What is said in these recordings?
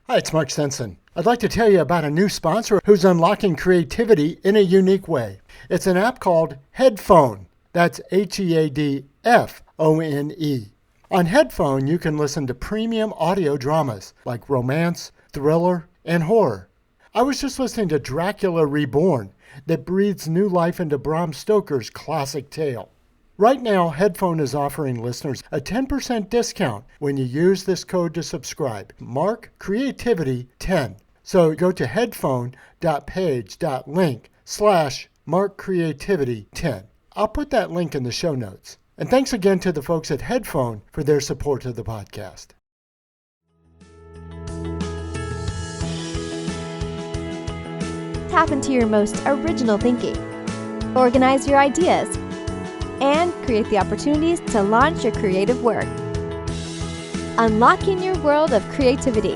Hi, it's Mark Sensen. I'd like to tell you about a new sponsor who's unlocking creativity in a unique way. It's an app called Headphone. That's Headphone. On Headphone, you can listen to premium audio dramas like romance, thriller, and horror. I was just listening to Dracula Reborn that breathes new life into Bram Stoker's classic tale. Right now, Headphone is offering listeners a 10% discount when you use this code to subscribe. Mark Creativity 10. So go to headphone.page.link/markcreativity10. I'll put that link in the show notes. And thanks again to the folks at Headphone for their support of the podcast. Tap into your most original thinking. Organize your ideas and create the opportunities to launch your creative work. Unlocking your world of creativity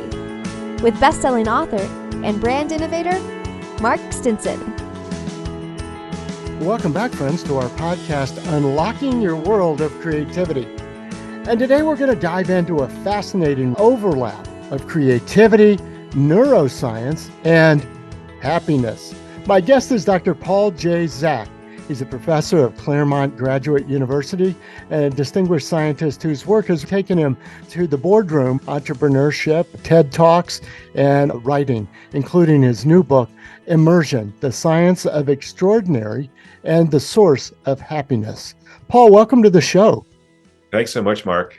with best-selling author and brand innovator, Mark Stinson. Welcome back, friends, to our podcast, Unlocking Your World of Creativity. And today we're going to dive into a fascinating overlap of creativity, neuroscience, and happiness. My guest is Dr. Paul J. Zak. He's a professor of Claremont Graduate University and a distinguished scientist whose work has taken him to the boardroom, entrepreneurship, TED Talks, and writing, including his new book, Immersion, The Science of Extraordinary and the Source of Happiness. Paul, welcome to the show. Thanks so much, Mark.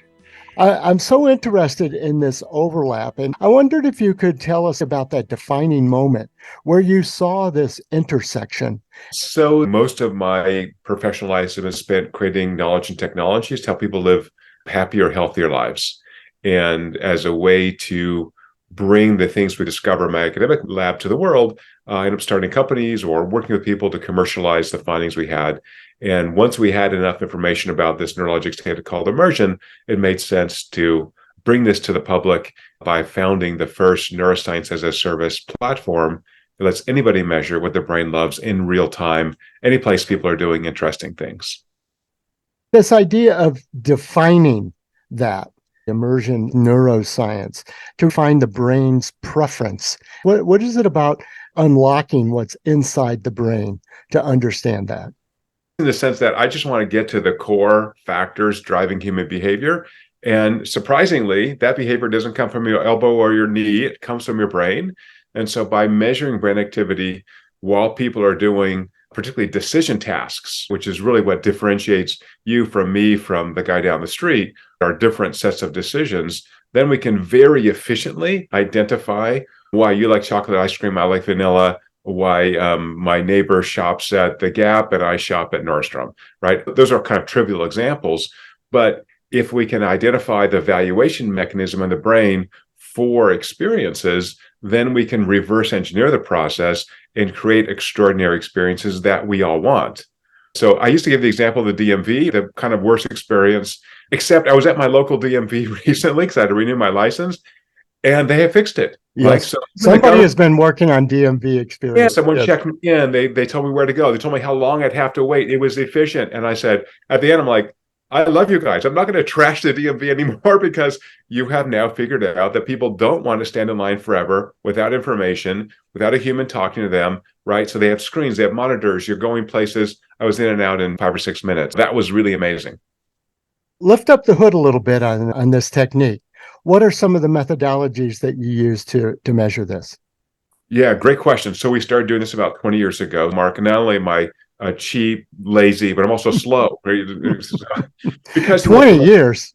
I'm so interested in this overlap, and I wondered if you could tell us about that defining moment where you saw this intersection. So most of my professional life has been spent creating knowledge and technologies to help people live happier, healthier lives. And as a way to bring the things we discover in my academic lab to the world, I ended up starting companies or working with people to commercialize the findings we had. And once we had enough information about this neurologic state called immersion, it made sense to bring this to the public by founding the first neuroscience as a service platform that lets anybody measure what their brain loves in real time, any place people are doing interesting things. This idea of defining that immersion neuroscience to find the brain's preference. What is it about unlocking what's inside the brain to understand that? In the sense that I just want to get to the core factors driving human behavior. And surprisingly, that behavior doesn't come from your elbow or your knee, it comes from your brain. And so by measuring brain activity while people are doing particularly decision tasks, which is really what differentiates you from me, from the guy down the street, our different sets of decisions, then we can very efficiently identify why you like chocolate ice cream, I like vanilla, why my neighbor shops at the Gap and I shop at Nordstrom, right? Those are kind of trivial examples. But if we can identify the valuation mechanism in the brain for experiences, then we can reverse engineer the process and create extraordinary experiences that we all want. So I used to give the example of the DMV, the kind of worst experience, except I was at my local DMV recently because I had to renew my license, and they have fixed it. Yes. Like, so somebody has been working on DMV experience. Yeah, someone checked me in. They told me where to go. They told me how long I'd have to wait. It was efficient. And I said, at the end, I'm like, I love you guys. I'm not going to trash the DMV anymore because you have now figured out that people don't want to stand in line forever without information, without a human talking to them, right? So they have screens, they have monitors, you're going places. I was in and out in 5 or 6 minutes. That was really amazing. Lift up the hood a little bit on this technique. What are some of the methodologies that you use to measure this? Yeah, great question. So we started doing this about 20 years ago, Mark. And not only am I cheap, lazy, but I'm also slow. Because 20 years.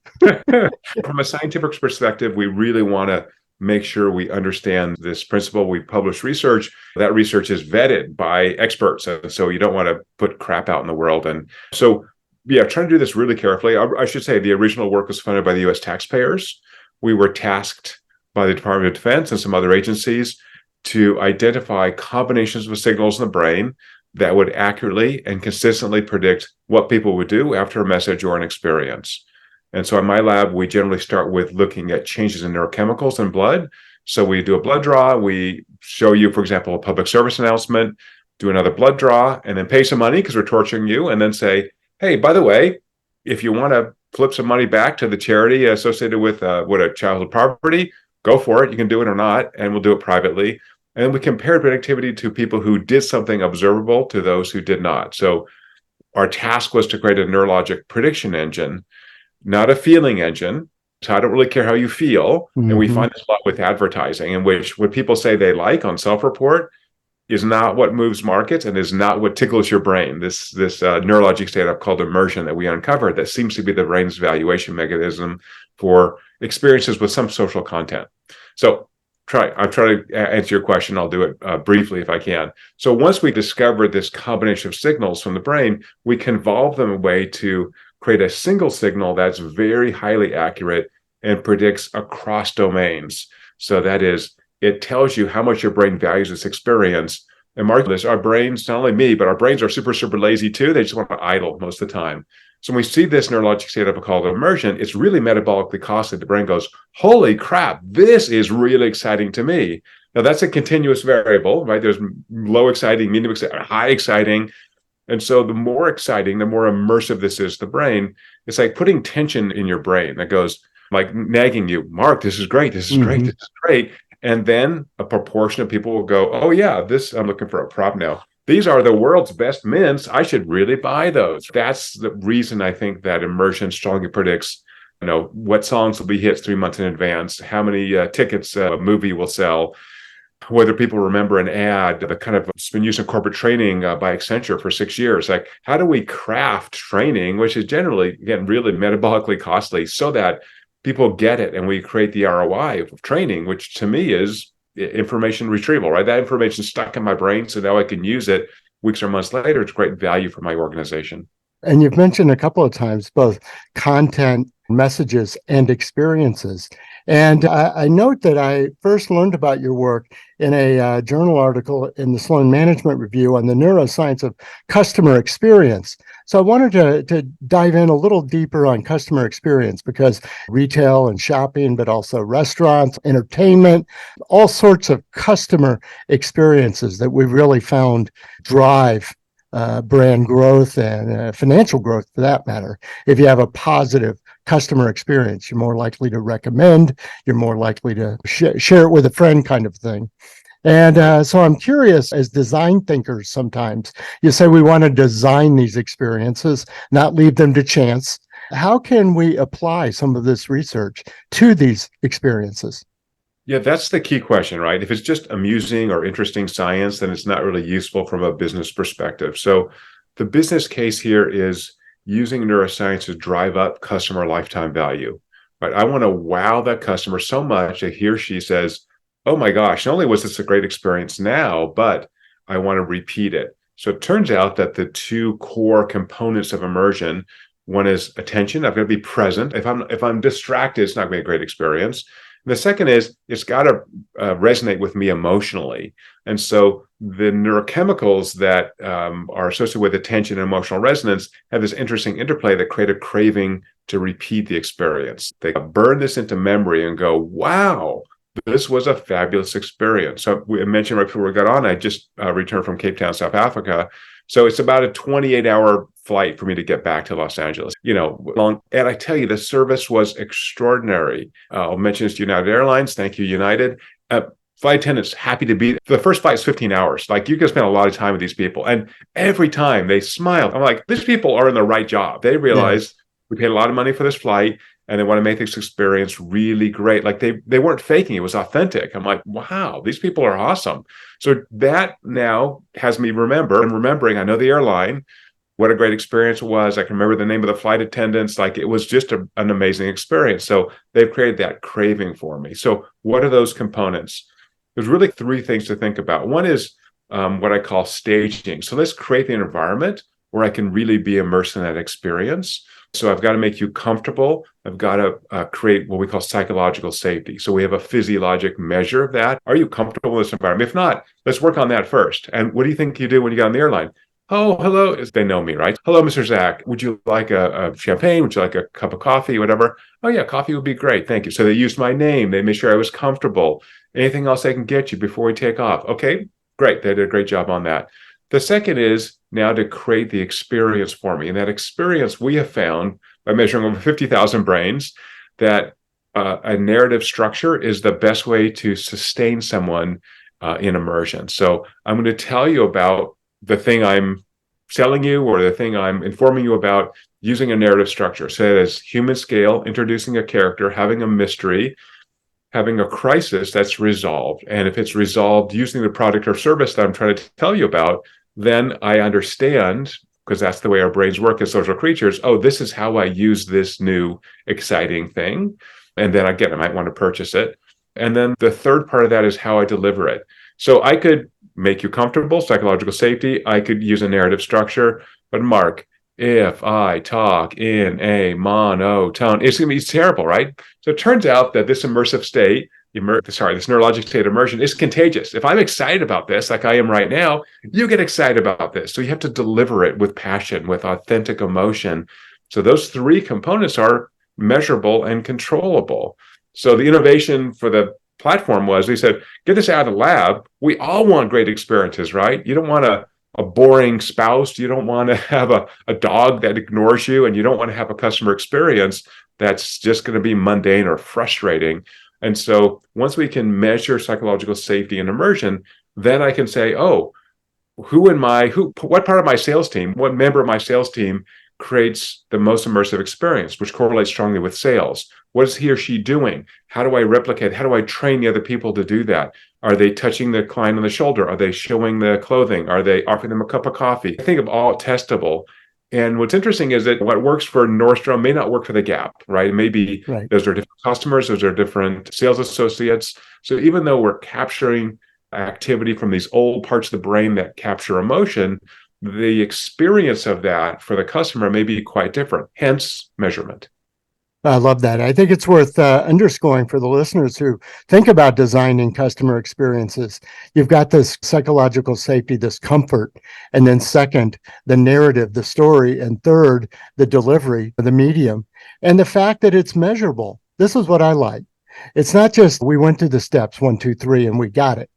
From a scientific perspective, we really want to make sure we understand this principle. We publish research. That research is vetted by experts. And so you don't want to put crap out in the world. And so, yeah, trying to do this really carefully. I should say the original work was funded by the U.S. taxpayers. We were tasked by the Department of Defense and some other agencies to identify combinations of signals in the brain that would accurately and consistently predict what people would do after a message or an experience. And so in my lab, we generally start with looking at changes in neurochemicals in blood. So we do a blood draw. We show you, for example, a public service announcement, do another blood draw, and then pay some money because we're torturing you, and then say, hey, by the way, if you want to flip some money back to the charity associated with a childhood poverty, go for it. You can do it or not, and we'll do it privately. And then we compared brain activity to people who did something observable to those who did not. So our task was to create a neurologic prediction engine, not a feeling engine. So I don't really care how you feel. And we find this a lot with advertising, in which what people say they like on self-report is not what moves markets and is not what tickles your brain. This neurologic state I've called immersion that we uncovered that seems to be the brain's valuation mechanism for experiences with some social content. So I'll try to answer your question. I'll do it briefly if I can. So once we discovered this combination of signals from the brain, we convolve them in a way to create a single signal that's very highly accurate and predicts across domains. So that is, it tells you how much your brain values this experience. And mark this, our brains, not only me, but our brains are super, super lazy too. They just want to idle most of the time. So when we see this neurologic state of called immersion, it's really metabolically costly. The brain goes, holy crap, this is really exciting to me. Now that's a continuous variable, right? There's low exciting, medium exciting, high exciting. And so the more exciting, the more immersive this is to the brain. It's like putting tension in your brain that goes like nagging you, Mark, this is great, this is great, this is great. And then a proportion of people will go, oh yeah, I'm looking for a prop now. These are the world's best mints. I should really buy those. That's the reason I think that immersion strongly predicts, what songs will be hits 3 months in advance, how many tickets a movie will sell, whether people remember an ad that kind of has been used in corporate training by Accenture for 6 years. Like, how do we craft training, which is generally, again, really metabolically costly, so that people get it and we create the ROI of training, which to me is information retrieval, right? That information is stuck in my brain, so now I can use it weeks or months later. It's great value for my organization. And you've mentioned a couple of times both content, messages, and experiences. And I note that I first learned about your work in a journal article in the Sloan Management Review on the neuroscience of customer experience. So I wanted to dive in a little deeper on customer experience, because retail and shopping, but also restaurants, entertainment, all sorts of customer experiences that we've really found drive brand growth and financial growth, for that matter. If you have a positive customer experience, you're more likely to recommend, you're more likely to share it with a friend, kind of thing. And so I'm curious, as design thinkers, sometimes you say we want to design these experiences, not leave them to chance. How can we apply some of this research to these experiences? Yeah, that's the key question, right? If it's just amusing or interesting science, then it's not really useful from a business perspective. So the business case here is using neuroscience to drive up customer lifetime value, right? I want to wow that customer so much that he or she says, oh my gosh, not only was this a great experience now, but I want to repeat it. So it turns out that the two core components of immersion, one is attention. I've got to be present. If I'm distracted, it's not going to be a great experience. And the second is it's got to resonate with me emotionally. And so the neurochemicals that are associated with attention and emotional resonance have this interesting interplay that create a craving to repeat the experience. They burn this into memory and go, wow, this was a fabulous experience. So we mentioned right before we got on, I just returned from Cape Town, South Africa. So it's about a 28-hour flight for me to get back to Los Angeles, long. And I tell you, the service was extraordinary. I'll mention this to United Airlines. Thank you, United. Flight attendants, happy to be. The first flight is 15 hours. Like, you can spend a lot of time with these people. And every time they smile, I'm like, these people are in the right job. They realize we paid a lot of money for this flight, and they want to make this experience really great. Like, they weren't faking. It was authentic. I'm like, wow, these people are awesome. So that now has me remembering, I know the airline, what a great experience it was. I can remember the name of the flight attendants. Like, it was just an amazing experience. So they've created that craving for me. So what are those components? There's really three things to think about. One is what I call staging. So let's create the environment where I can really be immersed in that experience. So I've got to make you comfortable. I've got to create what we call psychological safety. So we have a physiologic measure of that. Are you comfortable in this environment? If not, let's work on that first. And what do you think you do when you get on the airline? Oh, hello. They know me, right? Hello, Mr. Zach. Would you like a champagne? Would you like a cup of coffee? Whatever. Oh, yeah, coffee would be great. Thank you. So they used my name. They made sure I was comfortable. Anything else I can get you before we take off? Okay, great. They did a great job on that. The second is now to create the experience for me. And that experience we have found by measuring over 50,000 brains that a narrative structure is the best way to sustain someone in immersion. So I'm going to tell you about the thing I'm selling you or the thing I'm informing you about using a narrative structure. So as human scale, introducing a character, having a mystery, having a crisis that's resolved. And if it's resolved using the product or service that I'm trying to tell you about, then I understand, because that's the way our brains work as social creatures. Oh, this is how I use this new exciting thing. And then again, I might want to purchase it. And then the third part of that is how I deliver it. So I could make you comfortable, psychological safety. I could use a narrative structure. But Mark, if I talk in a monotone, it's going to be terrible, right? So it turns out that this immersive state, this neurologic state of immersion is contagious. If I'm excited about this, like I am right now, you get excited about this. So you have to deliver it with passion, with authentic emotion. So those three components are measurable and controllable. So the innovation for the platform was, we said, get this out of the lab. We all want great experiences, right? You don't want a boring spouse. You don't want to have a dog that ignores you, and you don't want to have a customer experience that's just going to be mundane or frustrating. And so once we can measure psychological safety and immersion, then I can say, oh, what part of my sales team, what member of my sales team creates the most immersive experience, which correlates strongly with sales? What is he or she doing? How do I replicate? How do I train the other people to do that? Are they touching the client on the shoulder? Are they showing the clothing? Are they offering them a cup of coffee? I think of all testable. And what's interesting is that what works for Nordstrom may not work for the Gap, right? Maybe Right. Those are different customers, those are different sales associates. So even though we're capturing activity from these old parts of the brain that capture emotion, the experience of that for the customer may be quite different, hence measurement. I love that. I think it's worth underscoring for the listeners who think about designing customer experiences. You've got this psychological safety, this comfort, and then second, the narrative, the story, and third, the delivery, the medium, and the fact that it's measurable. This is what I like. It's not just we went through the steps 1, 2, 3, and we got it.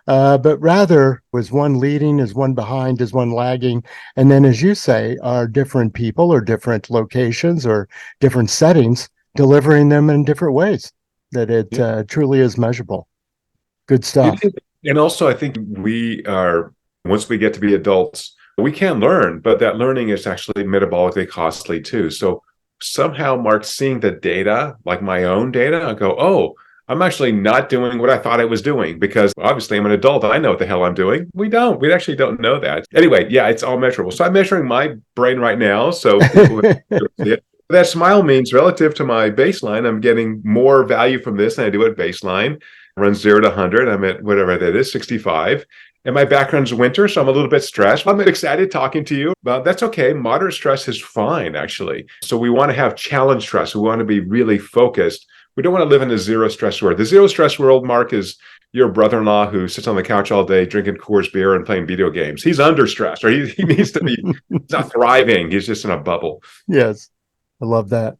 But rather, was one leading, is one behind, is one lagging? And then, as you say, are different people or different locations or different settings delivering them in different ways, that it truly is measurable. Good stuff. And also, I think once we get to be adults, we can learn, but that learning is actually metabolically costly too. So somehow, Mark, seeing the data, like my own data, I go, oh, I'm actually not doing what I thought I was doing, because obviously I'm an adult. I know what the hell I'm doing. We actually don't know that. Anyway, yeah, it's all measurable. So I'm measuring my brain right now. So people see it. That smile means relative to my baseline, I'm getting more value from this than I do at baseline. It runs 0 to 100. I'm at whatever that is, 65. And my background's winter, so I'm a little bit stressed. I'm excited talking to you, but that's okay. Moderate stress is fine, actually. So we want to have challenge stress. We want to be really focused. We don't want to live in a zero stress world. The zero stress world, Mark, is your brother-in-law who sits on the couch all day drinking Coors beer and playing video games. He's under stress, or he needs to be, he's not thriving. He's just in a bubble. Yes, I love that.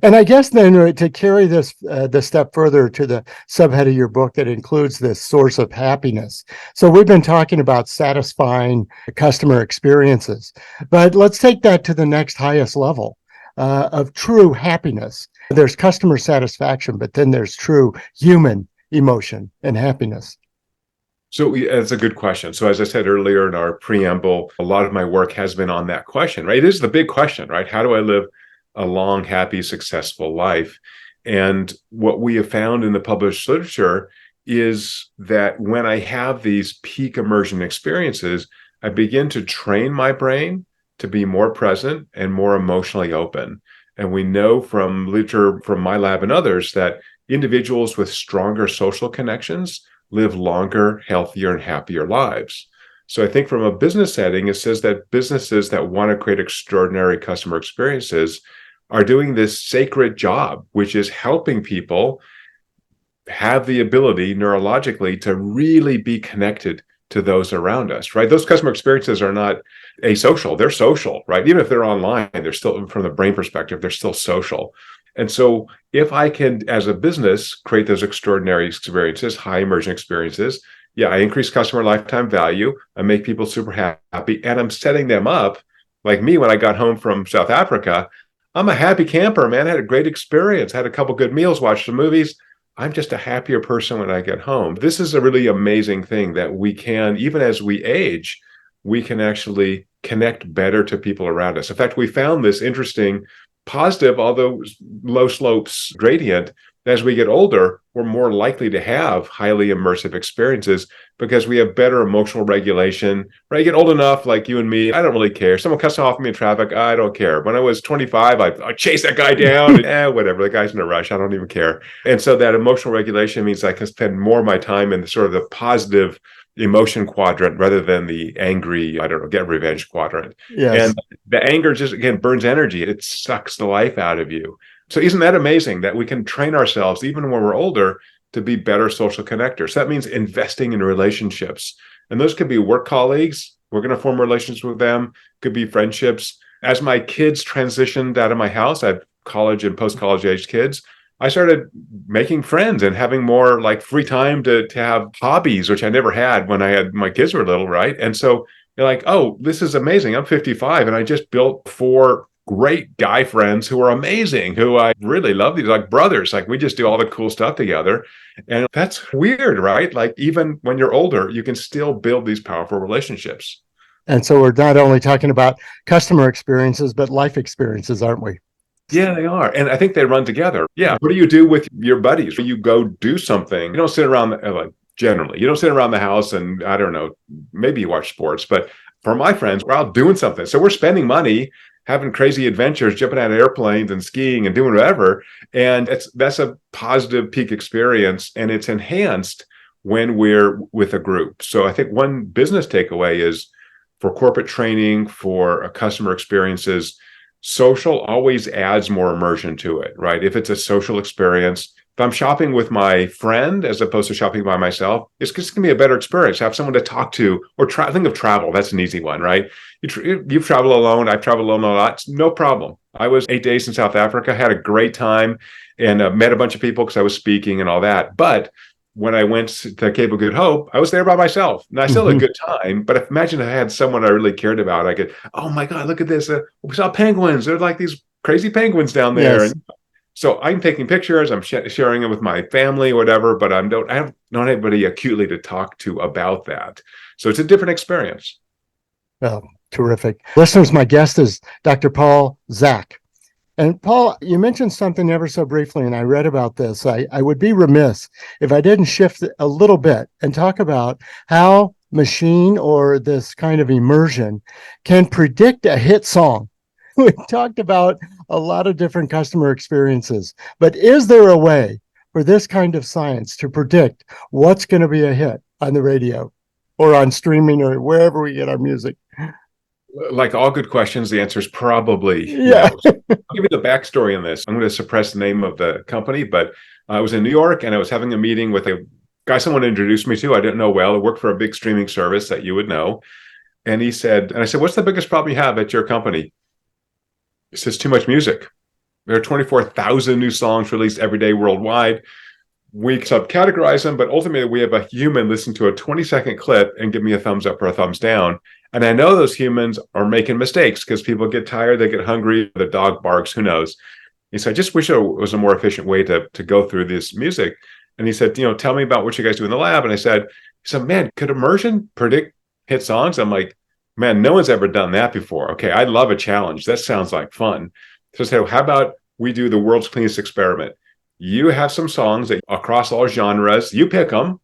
And I guess then to carry this the step further to the subhead of your book that includes this source of happiness. So we've been talking about satisfying customer experiences, but let's take that to the next highest level of true happiness. There's customer satisfaction, but then there's true human emotion and happiness. So that's a good question. So as I said earlier in our preamble, a lot of my work has been on that question, right? It is the big question, right? How do I live a long, happy, successful life? And what we have found in the published literature is that when I have these peak immersion experiences, I begin to train my brain to be more present and more emotionally open. And we know from literature from my lab and others that individuals with stronger social connections live longer, healthier, and happier lives. So I think from a business setting, it says that businesses that want to create extraordinary customer experiences are doing this sacred job, which is helping people have the ability neurologically to really be connected to those around us, right? Those customer experiences are not asocial, they're social, right? Even if they're online, they're still, from the brain perspective, they're still social. And so if I can, as a business, create those extraordinary experiences, high immersion experiences, yeah, I increase customer lifetime value, I make people super happy, and I'm setting them up, like me when I got home from South Africa, I'm a happy camper, man. I had a great experience, had a couple good meals, watched some movies. I'm just a happier person when I get home. This is a really amazing thing that we can, even as we age, we can actually connect better to people around us. In fact, we found this interesting, positive, although low slopes gradient. As we get older, we're more likely to have highly immersive experiences because we have better emotional regulation. When I get old enough, like you and me, I don't really care. Someone cuts off me in traffic, I don't care. When I was 25, I'd chase that guy down. Whatever, the guy's in a rush. I don't even care. And so that emotional regulation means I can spend more of my time in the sort of the positive emotion quadrant rather than the angry, I don't know, get revenge quadrant. Yes. And the anger just, again, burns energy. It sucks the life out of you. So isn't that amazing that we can train ourselves, even when we're older, to be better social connectors? That means investing in relationships. And those could be work colleagues. We're going to form relations with them. Could be friendships. As my kids transitioned out of my house, I have college and post-college age kids. I started making friends and having more like free time to have hobbies, which I never had when I had my kids were little, right? And so you're like, oh, this is amazing. I'm 55 and I just built 4 great guy friends who are amazing, who I really love. These like brothers, like we just do all the cool stuff together. And that's weird, right? Like even when you're older, you can still build these powerful relationships. And so we're not only talking about customer experiences, but life experiences, aren't we? Yeah, they are. And I think they run together. Yeah. What do you do with your buddies? You go do something. You don't sit around, like generally, you don't sit around the house and I don't know, maybe you watch sports, but for my friends, we're out doing something. So we're spending money, having crazy adventures, jumping out of airplanes and skiing and doing whatever. And that's a positive peak experience. And it's enhanced when we're with a group. So I think one business takeaway is for corporate training, for customer experiences, social always adds more immersion to it, right? If it's a social experience, if I'm shopping with my friend as opposed to shopping by myself, it's just going to be a better experience. Have someone to talk to, or think of travel. That's an easy one, right? You've traveled alone. I've traveled alone a lot. It's no problem. I was 8 days in South Africa, had a great time, and met a bunch of people because I was speaking and all that. But when I went to Cape of Good Hope, I was there by myself. And I still had a good time. But imagine if I had someone I really cared about. I could, oh my God, look at this. We saw penguins. They're like these crazy penguins down there. Yes. And so I'm taking pictures. I'm sharing them with my family, or whatever. But I don't have anybody acutely to talk to about that. So it's a different experience. Oh, terrific. Listeners, my guest is Dr. Paul Zak. And Paul, you mentioned something ever so briefly, and I read about this. I would be remiss if I didn't shift a little bit and talk about how machine or this kind of immersion can predict a hit song. We talked about a lot of different customer experiences, but is there a way for this kind of science to predict what's going to be a hit on the radio or on streaming or wherever we get our music? Like all good questions, the answer is probably Yeah. no. I'll give you the backstory on this. I'm going to suppress the name of the company, but I was in New York and I was having a meeting with a guy someone introduced me to. I didn't know well. I worked for a big streaming service that you would know. And he said, and I said, what's the biggest problem you have at your company? He says, too much music. There are 24,000 new songs released every day worldwide. We subcategorize them, but ultimately we have a human listen to a 20-second clip and give me a thumbs up or a thumbs down. And I know those humans are making mistakes because people get tired, they get hungry, the dog barks, who knows. He said, I just wish there was a more efficient way to go through this music. And he said, tell me about what you guys do in the lab. And I said, man, could immersion predict hit songs? I'm like, man, no one's ever done that before. Okay, I love a challenge. That sounds like fun. So I said, well, how about we do the world's cleanest experiment? You have some songs that across all genres, you pick them.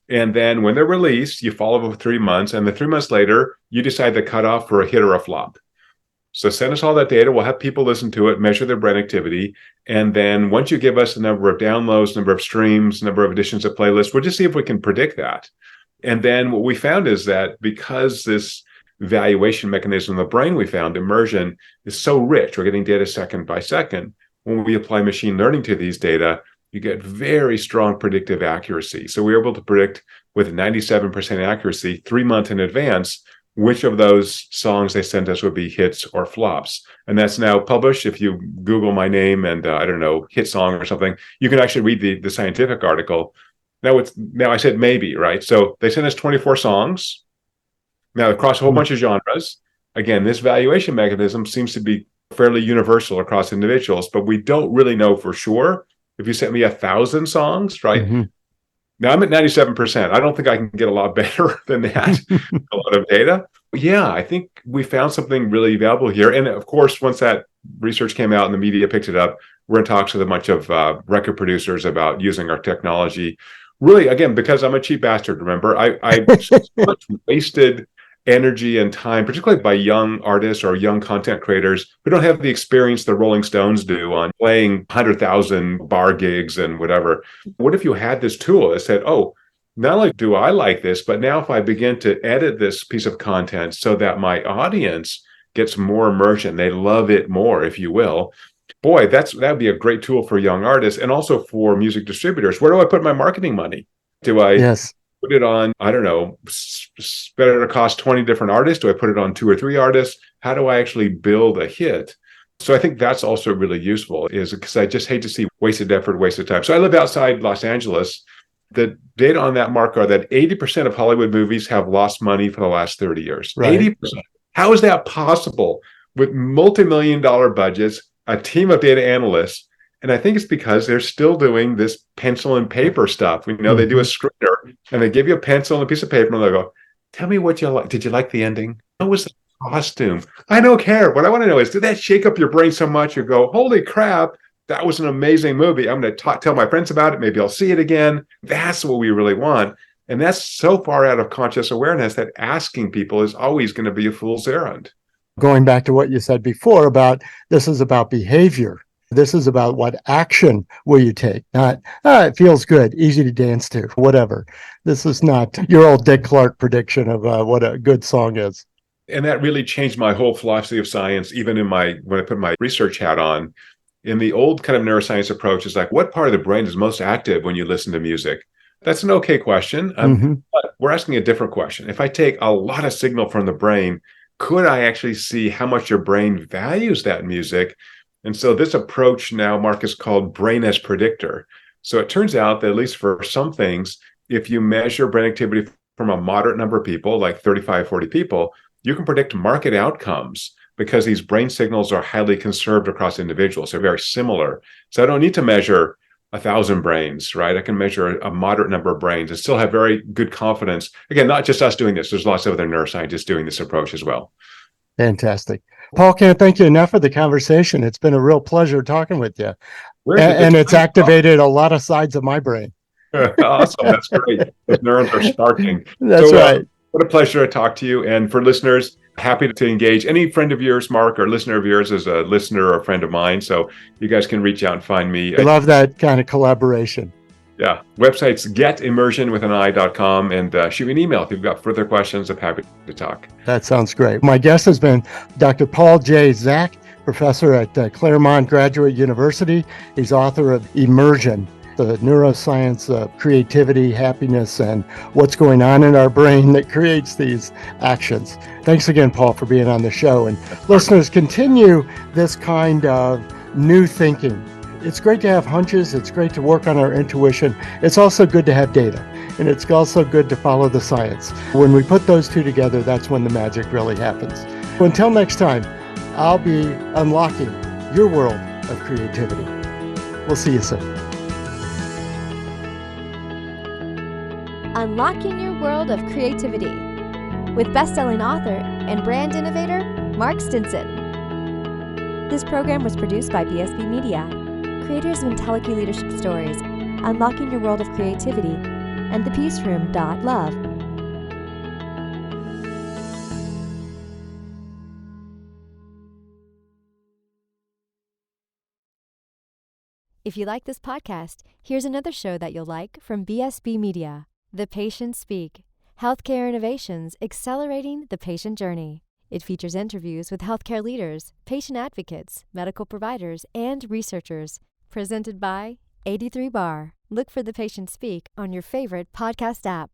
And then when they're released, you follow them for 3 months. And then 3 months later, you decide the cutoff for a hit or a flop. So send us all that data. We'll have people listen to it, measure their brain activity. And then once you give us the number of downloads, number of streams, number of additions to playlists, we'll just see if we can predict that. And then what we found is that because this valuation mechanism of the brain we found, immersion, is so rich, we're getting data second by second. When we apply machine learning to these data, you get very strong predictive accuracy. So we were able to predict with 97% accuracy 3 months in advance which of those songs they sent us would be hits or flops. And that's now published. If you Google my name and, I don't know, hit song or something, you can actually read the scientific article. Now I said maybe, right? So they sent us 24 songs. Now across a whole bunch of genres. Again, this valuation mechanism seems to be fairly universal across individuals, but we don't really know for sure. If you sent me 1,000 songs, right? Mm-hmm. Now I'm at 97%. I don't think I can get a lot better than that, a lot of data. Yeah, I think we found something really valuable here. And of course, once that research came out and the media picked it up, we're in talks with a bunch of record producers about using our technology. Really, again, because I'm a cheap bastard, remember, I so much wasted energy and time, particularly by young artists or young content creators who don't have the experience the Rolling Stones do on playing 100,000 bar gigs and whatever. What if you had this tool that said, oh, not only do I like this, but now if I begin to edit this piece of content so that my audience gets more immersion, they love it more, if you will. Boy, that'd be a great tool for young artists and also for music distributors. Where do I put my marketing money? Do I Yes. put it on, I don't know, spend it across 20 different artists? Do I put it on 2 or 3 artists? How do I actually build a hit? So I think that's also really useful, is because I just hate to see wasted effort, wasted time. So I live outside Los Angeles. The data on that, Mark, are that 80% of Hollywood movies have lost money for the last 30 years. Right. 80%. How is that possible with multi-million-dollar budgets, a team of data analysts? And I think it's because they're still doing this pencil and paper stuff. We know they do a screener and they give you a pencil and a piece of paper and they go, tell me what you like. Did you like the ending? What was the costume? I don't care. What I want to know is, did that shake up your brain so much you go, holy crap, that was an amazing movie. I'm going to tell my friends about it. Maybe I'll see it again. That's what we really want. And that's so far out of conscious awareness that asking people is always going to be a fool's errand. Going back to what you said before about this is about behavior. This is about what action will you take, not, it feels good, easy to dance to, whatever. This is not your old Dick Clark prediction of what a good song is. And that really changed my whole philosophy of science, even when I put my research hat on. In the old kind of neuroscience approach, is like, what part of the brain is most active when you listen to music? That's an okay question, but we're asking a different question. If I take a lot of signal from the brain, could I actually see how much your brain values that music? And so this approach now, Mark, is called brain as predictor. So it turns out that at least for some things, if you measure brain activity from a moderate number of people, like 35, 40 people, you can predict market outcomes because these brain signals are highly conserved across individuals. They're very similar. So I don't need to measure 1,000 brains, right? I can measure a moderate number of brains and still have very good confidence. Again, not just us doing this. There's lots of other neuroscientists doing this approach as well. Fantastic. Paul, can't thank you enough for the conversation. It's been a real pleasure talking with you. And it's activated a lot of sides of my brain. Awesome. That's great. Those neurons are sparking. That's right. What a pleasure to talk to you. And for listeners, happy to engage. Any friend of yours, Mark, or listener of yours is a listener or a friend of mine. So you guys can reach out and find me. I love that kind of collaboration. Yeah. Website's getimmersion.com and shoot me an email if you've got further questions. I'm happy to talk. That sounds great. My guest has been Dr. Paul J. Zak, professor at Claremont Graduate University. He's author of Immersion, the neuroscience of creativity, happiness, and what's going on in our brain that creates these actions. Thanks again, Paul, for being on the show. And listeners, continue this kind of new thinking. It's great to have hunches. It's great to work on our intuition. It's also good to have data. And it's also good to follow the science. When we put those two together, that's when the magic really happens. So until next time, I'll be unlocking your world of creativity. We'll see you soon. Unlocking Your World of Creativity with best-selling author and brand innovator, Mark Stinson. This program was produced by BSB Media, creators of IntelliKey Leadership Stories, Unlocking Your World of Creativity, and thepeaceroom.love. If you like this podcast, here's another show that you'll like from BSB Media. The Patients Speak, Healthcare Innovations Accelerating the Patient Journey. It features interviews with healthcare leaders, patient advocates, medical providers, and researchers. Presented by 83 Bar. Look for The Patients Speak on your favorite podcast app.